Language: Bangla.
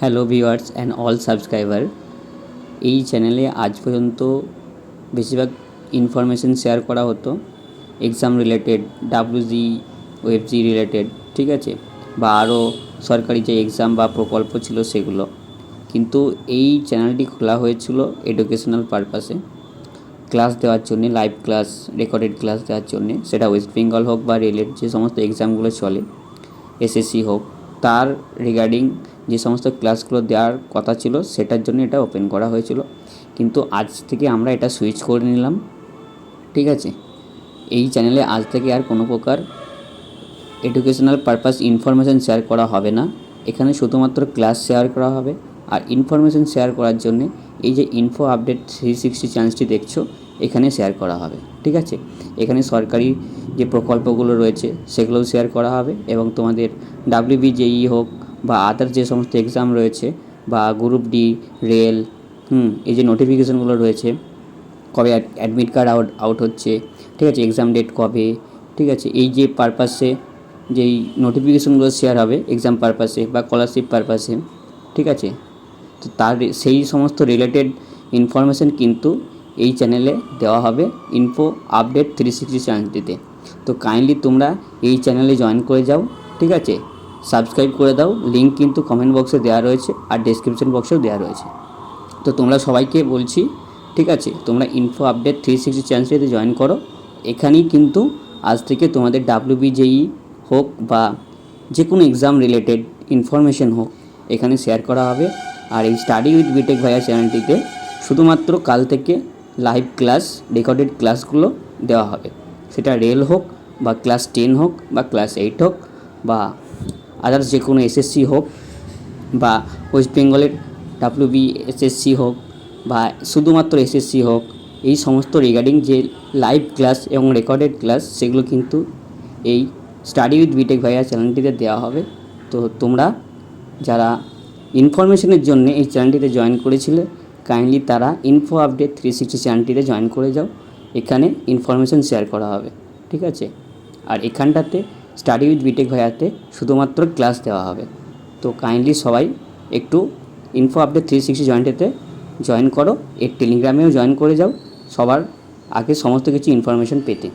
Hello viewers and all subscriber. এই চ্যানেলে আজ পর্যন্ত বেশিরভাগ ইনফরমেশন শেয়ার করা হতো এক্সাম রিলেটেড, ডাব্লিউজি, ওএফজি রিলেটেড, ঠিক আছে, বা আরও সরকারি যে এক্সাম বা প্রকল্প ছিল সেগুলো। কিন্তু এই চ্যানেলটি খোলা হয়েছিল এডুকেশনাল পারপাসে, ক্লাস দেওয়ার জন্যে, লাইভ ক্লাস, রেকর্ডেড ক্লাস দেওয়ার জন্যে, সেটা ওয়েস্ট বেঙ্গল হোক বা রেলের যে সমস্ত এক্সামগুলো চলে, এসএসসি হোক, তার রিগার্ডিং যে সমস্ত ক্লাসগুলো দেওয়ার কথা ছিল সেটার জন্য এটা ওপেন করা হয়েছিল। কিন্তু আজ থেকে আমরা এটা সুইচ করে নিলাম, ঠিক আছে। এই চ্যানেলে আজ থেকে আর কোনো প্রকার এডুকেশনাল পারপাস ইনফরমেশান শেয়ার করা হবে না। এখানে শুধুমাত্র ক্লাস শেয়ার করা হবে। আর ইনফরমেশান শেয়ার করার জন্যে এই যে ইনফো আপডেট 360 চ্যানেলটি দেখছো, এখানে শেয়ার করা হবে, ঠিক আছে। এখানে সরকারি যে প্রকল্পগুলো রয়েছে সেগুলোও শেয়ার করা হবে, এবং তোমাদের ডাব্লিউবিজেই হোক বা আদার যে সমস্ত এক্সাম রয়েছে, বা গ্রুপ ডি, রেল, এই যে নোটিফিকেশানগুলো রয়েছে, কবে অ্যাডমিট কার্ড আউট হচ্ছে, ঠিক আছে, এক্সাম ডেট কবে, ঠিক আছে, এই যে পারপাসে যেই নোটিফিকেশানগুলো শেয়ার হবে এক্সাম পারপাসে বা স্কলারশিপ পারপাসে, ঠিক আছে, তো তার সেই সমস্ত রিলেটেড ইনফরমেশান কিন্তু এই চ্যানেলে দেওয়া হবে ইনফো আপডেট 360 চ্যানেলটিতে। তো কাইন্ডলি তোমরা এই চ্যানেলে জয়েন করে যাও, ঠিক আছে, সাবস্ক্রাইব করে দাও। লিঙ্ক কিন্তু কমেন্ট বক্সে দেওয়া রয়েছে আর ডেসক্রিপশন বক্সেও দেওয়া রয়েছে। তো তোমরা সবাইকে বলছি, ঠিক আছে, তোমরা ইনফো আপডেট 360 চ্যানেলটিতে জয়েন করো। এখানেই কিন্তু আজ থেকে তোমাদের ডাব্লিউবিজেই হোক বা যে কোনো এক্সাম রিলেটেড ইনফরমেশন হোক এখানে শেয়ার করা হবে। আর এই স্টাডি উইথ বিটেক ভাইয়া চ্যানেলটিতে শুধুমাত্র কাল থেকে লাইভ ক্লাস, রেকর্ডেড ক্লাসগুলো দেওয়া হবে। সেটা রেল হোক বা ক্লাস 10 হোক বা ক্লাস 8 হোক বা আদার্স যে কোনো এসএসসি হোক বা ওয়েস্ট বেঙ্গলের ডাব্লিউবিএসএসসি হোক বা শুধুমাত্র এসএসসি হোক, এই সমস্ত রিগার্ডিং যে লাইভ ক্লাস এবং রেকর্ডেড ক্লাস সেগুলো কিন্তু এই স্টাডি উইথ বিটেক ভাইয়া চ্যানেলটিতে দেওয়া হবে। তো তোমরা যারা ইনফরমেশনের জন্য এই চ্যানেলটিতে জয়েন করেছিলে, কাইন্ডলি তারা ইনফো আপডেট 360 চ্যানেলটিতে জয়েন করে যাও। এখানে ইনফরমেশন শেয়ার করা হবে, ঠিক আছে। আর এখানটাতে স্টাডি উইথ বিটেক ভাইয়াতে শুধুমাত্র ক্লাস দেওয়া হবে। তো কাইন্ডলি সবাই একটু ইনফো আপডেট 360 জয়েন্টেতে জয়েন করো, এর টেলিগ্রামেও জয়েন করে যাও সবার আগে সমস্ত কিছু ইনফরমেশন পেতে।